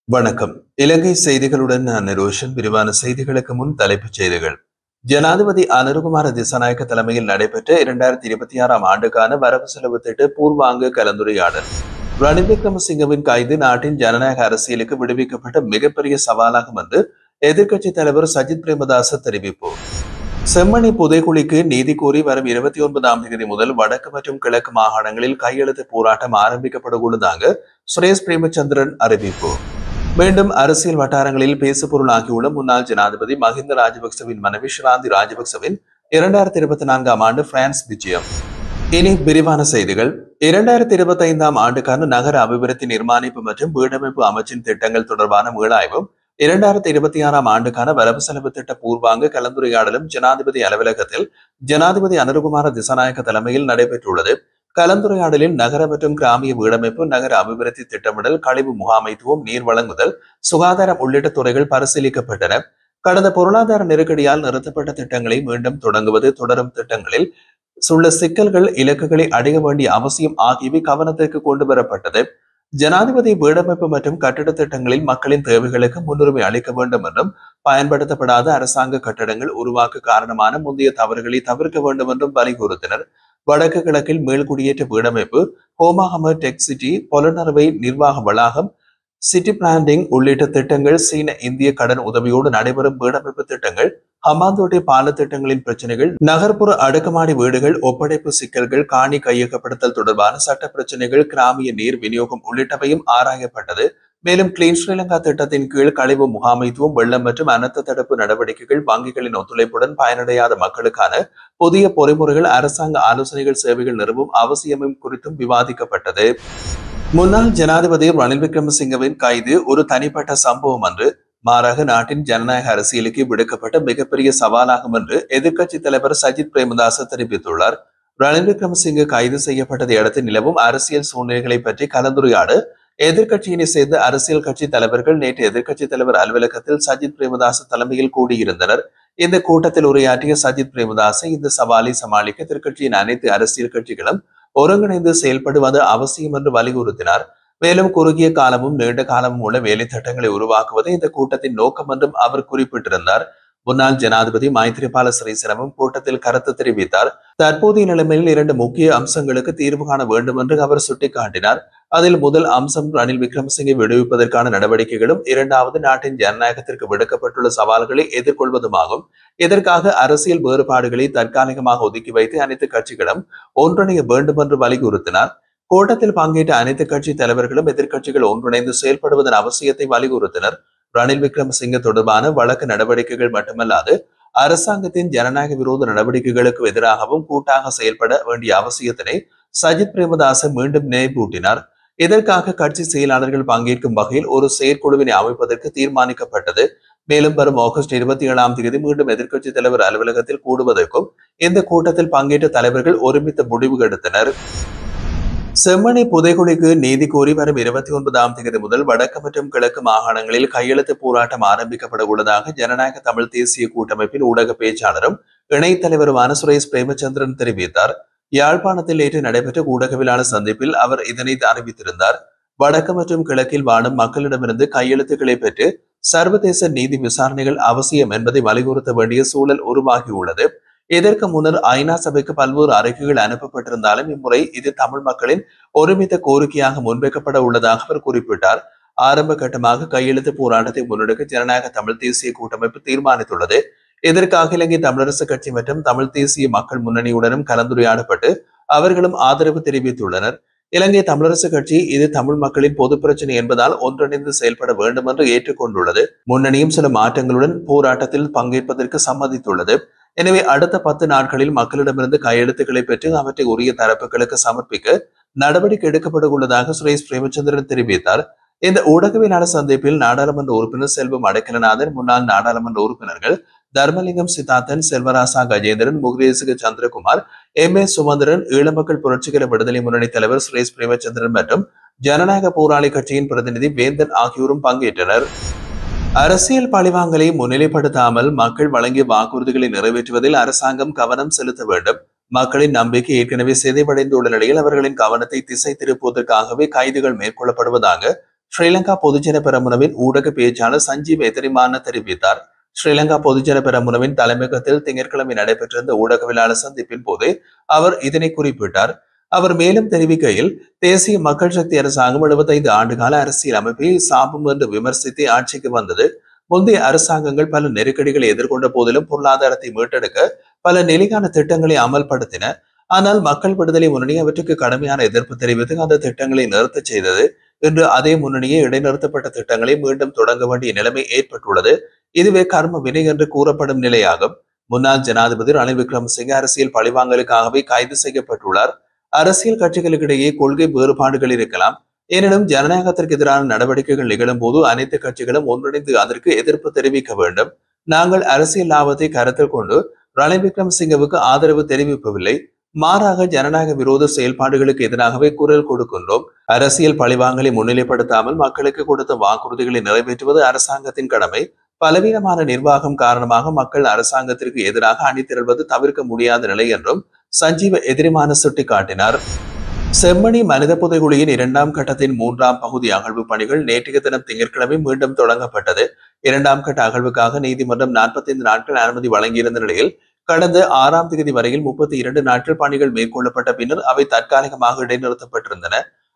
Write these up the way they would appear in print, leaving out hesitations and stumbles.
வணக்கம். இலங்கை செய்திகளுடன் நான் நிரோஷன். விரிவான செய்திகளுக்கு முன் தலைப்புச் செய்திகள். ஜனாதிபதி அனுருகுமார திசாநாயக்க தலைமையில் நடைபெற்ற 2026ஆம் ஆண்டுக்கான வரவு செலவு திட்ட பூர்வாங்க கலந்துரையாடல். ரணில் விக்ரமசிங்கவின் கைது நாட்டின் ஜனநாயக அரசியலுக்கு விடுவிக்கப்பட்ட மிகப்பெரிய சவாலாகும் என்று எதிர்க்கட்சித் தலைவர் சஜித் பிரேமதாச தெரிவிப்பு. செம்மணி புதைகுழிக்கு நீதி கோரி வரும் 29ஆம் தேதி முதல் வடக்கு மற்றும் கிழக்கு மாகாணங்களில் கையெழுத்து போராட்டம் ஆரம்பிக்கப்பட உள்ளதாக சுரேஷ் பிரேமச்சந்திரன் அறிவிப்பு. மீண்டும் அரசியல் வட்டாரங்களில் பேசுபொருளாகியுள்ள முன்னாள் ஜனாதிபதி மஹிந்த ராஜபக்சவின் மனைவி ஷிராந்தி ராஜபக்சவின் 2024ஆம் ஆண்டு பிரான்ஸ் விஜயம். இனி விரிவான செய்திகள். 2025ஆம் ஆண்டுக்கான நகர அபிவிருத்தி நிர்மாணிப்பு மற்றும் வீடமைப்பு அமைச்சின் திட்டங்கள் தொடர்பான மீளாய்வும் 2026ஆம் ஆண்டுக்கான வரவு செலவு திட்ட பூர்வாங்க கலந்துரையாடலும் ஜனாதிபதி அலுவலகத்தில் ஜனாதிபதி அனுருகுமார திசாநாயக்க தலைமையில் நடைபெற்றுள்ளது. கலந்துரையாடலில் நகர மற்றும் கிராமிய வீடமைப்பு, நகர அபிவிருத்தி திட்டமிடல், கழிவு முகாமைத்துவம், நீர் வழங்குதல், சுகாதாரம் உள்ளிட்ட துறைகள் பரிசீலிக்கப்பட்டன. கடந்த பொருளாதார நெருக்கடியால் நிறுத்தப்பட்ட திட்டங்களை மீண்டும் தொடங்குவது, தொடரும் திட்டங்களில் உள்ள சிக்கல்கள், இலக்குகளை அடைய வேண்டிய அவசியம் ஆகியவை கவனத்திற்கு கொண்டு வரப்பட்டது. ஜனாதிபதி வீடமைப்பு மற்றும் கட்டிட திட்டங்களில் மக்களின் தேவைகளுக்கு முன்னுரிமை அளிக்க வேண்டும் என்றும், பயன்படுத்தப்படாத அரசாங்க கட்டடங்கள் உருவாக்க காரணமான முந்தைய தவறுகளை தவிர்க்க வேண்டும் என்றும் வலியுறுத்தினர். வடக்கு கிழக்கில் மேல்குடியேற்ற வீடமைப்பு, ஹோமாஹமர் டெக் சிட்டி, பொலனறுவை நிர்வாக வளாகம், சிட்டி பிளாண்டிங் உள்ளிட்ட திட்டங்கள், சீன இந்திய கடன் உதவியோடு நடைபெறும் வீடமைப்பு திட்டங்கள், ஹமாந்தோட்டை பால திட்டங்களின் பிரச்சனைகள், நகர்ப்புற அடுக்குமாடி வீடுகள் ஒப்படைப்பு சிக்கல்கள், காணி கையகப்படுத்தல் தொடர்பான சட்ட பிரச்சனைகள், கிராமிய நீர் விநியோகம் உள்ளிட்டவையும் ஆராயப்பட்டது. மேலும் கிளீன் ஸ்ரீலங்கா திட்டத்தின் கீழ் கழிவு முகாமைத்துவம், வெள்ளம் மற்றும் அனர்த்த தடுப்பு நடவடிக்கைகள், வங்கிகளின் ஒத்துழைப்புடன் பயனடையாத மக்களுக்கான புதிய பொறிமுறைகள், அரசாங்க ஆலோசனைகள் சேவைகள் நிறுவும் அவசியமும் குறித்தும் விவாதிக்கப்பட்டது. முன்னாள் ஜனாதிபதி ரணில் விக்ரமசிங்கவின் கைது ஒரு தனிப்பட்ட சம்பவம் அன்று, மாறாக நாட்டின் ஜனநாயக அரசியலுக்கு விடுக்கப்பட்ட மிகப்பெரிய சவாலாகும் என்று எதிர்க்கட்சித் தலைவர் சஜித் பிரேமதாச தெரிவித்துள்ளார். ரணில் விக்ரமசிங்க கைது செய்யப்பட்டதை அடுத்து நிலவும் அரசியல் சூழ்நிலைகளை பற்றி கலந்துரையாட எதிர்க்கட்சியினை சேர்ந்த அரசியல் கட்சி தலைவர்கள் நேற்று எதிர்க்கட்சித் தலைவர் அலுவலகத்தில் சஜித் பிரேமதாச தலைமையில் கூடியிருந்தனர். இந்த கூட்டத்தில் உரையாற்றிய சஜித் பிரேமதாச இந்த சவாலை சமாளிக்க எதிர்க்கட்சியின் அனைத்து அரசியல் கட்சிகளும் ஒருங்கிணைந்து செயல்படுவது அவசியம் என்று வலியுறுத்தினார். மேலும் குறுகிய காலமும் நீண்ட காலமும் உள்ள வேலை திட்டங்களை உருவாக்குவது இந்த கூட்டத்தின் நோக்கம் என்றும் அவர் குறிப்பிட்டிருந்தார். முன்னாள் ஜனாதிபதி மைத்ரிபால சிறிசேனவும் கூட்டத்தில் கருத்து தெரிவித்தார். தற்போதைய நிலைமையில் 2 முக்கிய அம்சங்களுக்கு தீர்வு காண வேண்டும் என்று அவர் சுட்டிக்காட்டினார். அதில் முதல் அம்சம் ரணில் விக்ரமசிங்கை விடுவிப்பதற்கான நடவடிக்கைகளும், இரண்டாவது நாட்டின் ஜனநாயகத்திற்கு விடுக்கப்பட்டுள்ள சவால்களை எதிர்கொள்வதுமாகும். இதற்காக அரசியல் வேறுபாடுகளை தற்காலிகமாக ஒதுக்கி வைத்து அனைத்து கட்சிகளும் ஒன்றிணைய வேண்டும் என்று வலியுறுத்தினார். கூட்டத்தில் பங்கேற்ற அனைத்து கட்சி தலைவர்களும் எதிர்க்கட்சிகள் ஒன்றிணைந்து செயல்படுவதன் அவசியத்தை வலியுறுத்தினர். ரணில் விக்ரமசிங்க தொடர்பான வழக்கு நடவடிக்கைகள் மட்டுமல்லாது அரசாங்கத்தின் ஜனநாயக விரோத நடவடிக்கைகளுக்கு எதிராகவும் கூட்டாக செயல்பட வேண்டிய அவசியத்தினை சஜித் பிரேமதாச மீண்டும் நினைவூட்டினார். இதற்காக கட்சி செயலாளர்கள் பங்கேற்கும் வகையில் ஒரு செயற்குழுவினை அமைப்பதற்கு தீர்மானிக்கப்பட்டது. மேலும் வரும் ஆகஸ்ட் 27ஆம் தேதி மீண்டும் எதிர்க்கட்சி தலைவர் அலுவலகத்தில் கூடுவதற்கும் இந்த கூட்டத்தில் பங்கேற்ற தலைவர்கள் ஒருமித்த முடிவு எடுத்தனர். செம்மணி புதைகுழிக்கு நீதி கோரி வரும் 29ஆம் தேதி முதல் வடக்கு மற்றும் கிழக்கு மாகாணங்களில் கையெழுத்து போராட்டம் ஆரம்பிக்கப்பட உள்ளதாக ஜனநாயக தமிழ் தேசிய கூட்டமைப்பின் ஊடக பேச்சாளரும் இணைத் தலைவருமான சுரேஷ் பிரேமச்சந்திரன் தெரிவித்தார். யாழ்ப்பாணத்தில் நேற்று நடைபெற்ற ஊடகவியலாளர் சந்திப்பில் அவர் இதனை அறிவித்திருந்தார். வடக்கு மற்றும் கிழக்கில் வாழும் மக்களிடமிருந்து கையெழுத்துக்களை பெற்று சர்வதேச நீதி விசாரணைகள் அவசியம் என்பதை வலியுறுத்த வேண்டிய சூழல் உருவாகியுள்ளது. இதற்கு முன்னர் ஐநா சபைக்கு பல்வேறு அறிக்கைகள் அனுப்பப்பட்டிருந்தாலும் இம்முறை இது தமிழ் மக்களின் ஒருமித்த கோரிக்கையாக முன்வைக்கப்பட உள்ளதாக அவர் குறிப்பிட்டார். ஆரம்ப கட்டமாக கையெழுத்து போராட்டத்தை முன்னெடுக்க ஜனநாயக தமிழ் தேசிய கூட்டமைப்பு தீர்மானித்துள்ளது. இதற்காக இலங்கை தமிழரசு கட்சி மற்றும் தமிழ் தேசிய மக்கள் முன்னணியுடனும் கலந்துரையாடப்பட்டு அவர்களும் ஆதரவு தெரிவித்துள்ளனர். இலங்கை தமிழரசு கட்சி இது தமிழ் மக்களின் பொது பிரச்சனை என்பதால் ஒன்றிணைந்து செயல்பட வேண்டும் என்று ஏற்றுக்கொண்டுள்ளது. முன்னணியும் சில மாற்றங்களுடன் போராட்டத்தில் பங்கேற்பதற்கு சம்மதித்துள்ளது. எனவே அடுத்த 10 நாட்களில் மக்களிடமிருந்து கையெழுத்துக்களை பெற்று அவற்றை உரிய தரப்புகளுக்கு சமர்ப்பிக்க நடவடிக்கை எடுக்கப்பட உள்ளதாக சுரேஷ் பிரேமச்சந்திரன் தெரிவித்தார். இந்த ஊடகவியலாளர் சந்திப்பில் நாடாளுமன்ற உறுப்பினர் செல்வம் அடைக்கலநாதன், முன்னாள் நாடாளுமன்ற உறுப்பினர்கள் தர்மலிங்கம் சித்தார்த்தன், செல்வராசா கஜேந்திரன், முகேசுக சந்திரகுமார், M.A. சுமந்திரன், ஈழமக்கள் புரட்சிகர விடுதலை முன்னணி தலைவர் சுரேஷ் பிரேமச்சந்திரன் மற்றும் ஜனநாயக போராளி கட்சியின் பிரதிநிதி வேந்தன் ஆகியோரும் பங்கேற்றனர். அரசியல் பழிவாங்கலை முன்னிலைப்படுத்தாமல் மக்கள் வழங்கிய வாக்குறுதிகளை நிறைவேற்றுவதில் அரசாங்கம் கவனம் செலுத்த வேண்டும். மக்களின் நம்பிக்கை ஏற்கனவே சிதைவடைந்துள்ள நிலையில் அவர்களின் கவனத்தை திசை திருப்புவதற்காகவே கைதுகள் மேற்கொள்ளப்படுவதாக ஸ்ரீலங்கா பொதுஜன பெரமுனவின் ஊடக பேச்சாளர் சஞ்சீவ் எதிரிமான தெரிவித்தார். ஸ்ரீலங்கா பொதுஜன பெரமுனவின் தலைமையகத்தில் திங்கட்கிழமை நடைபெற்றிருந்த ஊடகவியலாளர் சந்திப்பின் போது அவர் இதனை குறிப்பிட்டார். அவர் மேலும் தெரிவிக்கையில், தேசிய மக்கள் சக்தி அரசாங்கம் 75 ஆண்டுகால அரசியல் அமைப்பை சாபம் என்று விமர்சித்து ஆட்சிக்கு வந்தது. முந்தைய அரசாங்கங்கள் பல நெருக்கடிகளை எதிர்கொண்ட போதிலும் பொருளாதாரத்தை மீட்டெடுக்க பல நிலையான திட்டங்களை அமல்படுத்தின. ஆனால் மக்கள் விடுதலை முன்னணி அவற்றுக்கு கடுமையான எதிர்ப்பு தெரிவித்து அந்த திட்டங்களை நிறுத்த செய்தது. இன்று அதே முன்னணியே இடைநிறுத்தப்பட்ட திட்டங்களை மீண்டும் தொடங்க வேண்டிய நிலைமை ஏற்பட்டுள்ளது. இதுவே கர்ம வினை என்று கூறப்படும் நிலையாகும். முன்னாள் ஜனாதிபதி ரணில் விக்ரமசிங்க அரசியல் பழிவாங்கலுக்காகவே கைது செய்யப்பட்டுள்ளார். அரசியல் கட்சிகளுக்கிடையே கொள்கை வேறுபாடுகள் இருக்கலாம். எனினும் ஜனநாயகத்திற்கு எதிரான நடவடிக்கைகள் நிகழும் போது அனைத்து கட்சிகளும் ஒன்றிணைந்து அதற்கு எதிர்ப்பு தெரிவிக்க வேண்டும். நாங்கள் அரசியல் லாபத்தை கருத்தில் கொண்டு ரணில் விக்ரமசிங்கவுக்கு ஆதரவு தெரிவிக்கவில்லை. மாறாக ஜனநாயக விரோத செயல்பாடுகளுக்கு எதிராகவே குரல் கொடுக்கின்றோம். அரசியல் பழிவாங்கலை முன்னிலைப்படுத்தாமல் மக்களுக்கு கொடுத்த வாக்குறுதிகளை நிறைவேற்றுவது அரசாங்கத்தின் கடமை. பலவீனமான நிர்வாகம் காரணமாக மக்கள் அரசாங்கத்திற்கு எதிராக அணிதிரள்வது தவிர்க்க முடியாத நிலை என்றும் சஞ்சீவ எதிரிமான சுட்டிக்காட்டினார். செம்மணி மனித புதைகுழியின் 2ஆம் கட்டத்தின் 3ஆம் பகுதி அகழ்வு பணிகள் நேற்றைய தினம் திங்கட்கிழமை மீண்டும் தொடங்கப்பட்டது. 2ஆம் கட்ட அகழ்வுக்காக நீதிமன்றம் 45 நாட்கள் அனுமதி வழங்கியிருந்த நிலையில் கடந்த 6ஆம் தேதி வரையில் 32 நாட்கள் பணிகள் மேற்கொள்ளப்பட்ட பின்னர் அவை தற்காலிகமாக இடைநிறுத்தப்பட்டிருந்தன.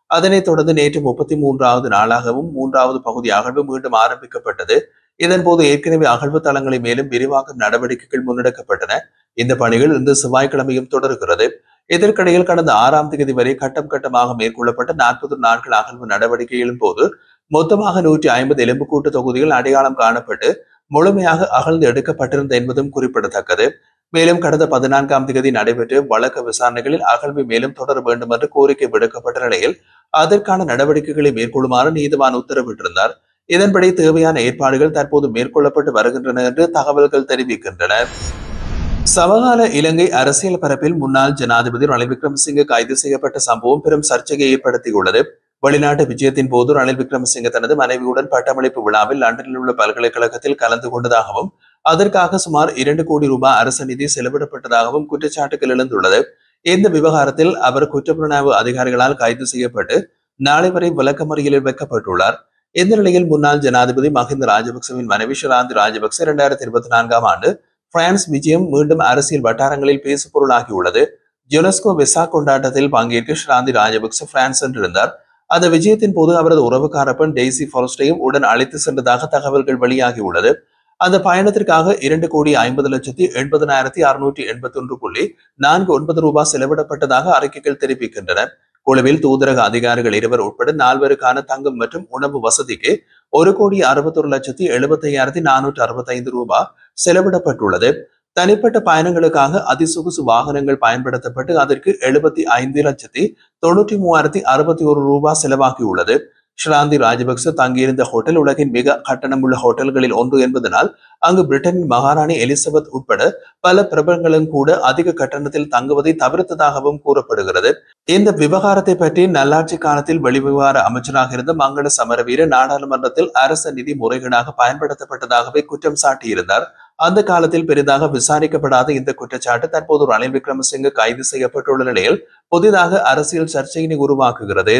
அதனைத் தொடர்ந்து நேற்று 33வது நாளாகவும் 3வது பகுதி அகழ்வு மீண்டும் ஆரம்பிக்கப்பட்டது. இதன்போது ஏற்கனவே அகழ்வு தளங்களை மேலும் விரிவாக்கும் நடவடிக்கைகள் முன்னெடுக்கப்பட்டன. இந்த பணிகள் இன்று செவ்வாய்க்கிழமையும் தொடர்கிறது. இதற்கிடையில் கடந்த 6ஆம் தேதி வரை கட்டம் கட்டமாக மேற்கொள்ளப்பட்ட 40 நாட்கள் அகழ்வு நடவடிக்கைகளின் போது மொத்தமாக 150 எலும்புக்கூட்டு தொகுதிகள் அடையாளம் காணப்பட்டு முழுமையாக அகழ்ந்து எடுக்கப்பட்டிருந்த என்பதும் குறிப்பிடத்தக்கது. மேலும் கடந்த 14ஆம் தேதி நடைபெற்ற வழக்கு விசாரணைகளில் அகழ்வு மேலும் தொடர வேண்டும் என்று கோரிக்கை விடுக்கப்பட்ட நிலையில் அதற்கான நடவடிக்கைகளை மேற்கொள்ளுமாறு நீதிவான் உத்தரவிட்டிருந்தார். இதன்படி தேவையான ஏற்பாடுகள் தற்போது மேற்கொள்ளப்பட்டு வருகின்றன என்று தகவல்கள் தெரிவிக்கின்றன. சமகால இலங்கை அரசியல் பரப்பில் முன்னாள் ஜனாதிபதி ரணில் விக்ரமசிங்க கைது செய்யப்பட்ட சம்பவம் பெரும் சர்ச்சையை ஏற்படுத்தியுள்ளது. வெளிநாட்டு விஜயத்தின் போது ரணில் விக்ரமசிங்க தனது மனைவியுடன் பட்டமளிப்பு விழாவில் லண்டனில் உள்ள பல்கலைக்கழகத்தில் கலந்து கொண்டதாகவும் அதற்காக சுமார் 2 கோடி ரூபாய் அரசு நிதி செலவிடப்பட்டதாகவும் குற்றச்சாட்டுகள் எழுந்துள்ளது. இந்த விவகாரத்தில் அவர் குற்றப்புலனாய்வு அதிகாரிகளால் கைது செய்யப்பட்டு நாளை வரை விளக்கமறியலில் வைக்கப்பட்டுள்ளார். இந்த நிலையில் முன்னாள் ஜனாதிபதி மஹிந்த ராஜபக்சவின் மனைவி ஷிராந்தி ராஜபக்ச 2024ஆம் ஆண்டு பிரான்ஸ் விஜயம் மீண்டும் அரசியல் வட்டாரங்களில் பேசு பொருளாகியுள்ளது. யுனெஸ்கோ வெசா கொண்டாட்டத்தில் பங்கேற்க ஷிராந்தி ராஜபக்ச பிரான்ஸ் சென்றிருந்தார். அந்த விஜயத்தின் போது அவரது உறவுக்கார பெண் டெய்சி ஃபாரஸ்டையும் உடன் அழைத்து சென்றதாக தகவல்கள் வெளியாகியுள்ளது. அந்த பயணத்திற்காக 2,50,80,681.49 ரூபாய் செலவிடப்பட்டதாக அறிக்கைகள் தெரிவிக்கின்றன. குழுவில் தூதரக அதிகாரிகள் 2 உட்பட 4 தங்கும் மற்றும் உணவு வசதிக்கு 1,61,75,465 ரூபாய் செலவிடப்பட்டுள்ளது. தனிப்பட்ட பயணங்களுக்காக அதிசொகுசு வாகனங்கள் பயன்படுத்தப்பட்டு அதற்கு 75,93,061 ரூபாய் செலவாகியுள்ளது. ஷிராந்தி ராஜபக்ச தங்கியிருந்த ஹோட்டல் உலகின் மிக கட்டணமுள்ள ஹோட்டல்களில் ஒன்று என்பதனால் அங்கு பிரிட்டனின் மகாராணி எலிசபெத் உட்பட பல பிரபலங்களும் கூட அதிக கட்டணத்தில் தங்குவதை தவிர்த்ததாகவும் கூறப்படுகிறது. இந்த விவகாரத்தை பற்றி நல்லாட்சி காலத்தில் வெளிவிவகார அமைச்சராக இருந்த மங்கள சமரவீர நாடாளுமன்றத்தில் அரச நிதி முறைகேடாக பயன்படுத்தப்பட்டதாகவே குற்றம் சாட்டியிருந்தார். அந்த காலத்தில் பெரிதாக விசாரிக்கப்படாத இந்த குற்றச்சாட்டு தற்போது ரணில் விக்ரமசிங்க கைது செய்யப்பட்டுள்ள நிலையில் புதிதாக அரசியல் சர்ச்சையினை உருவாக்குகிறது.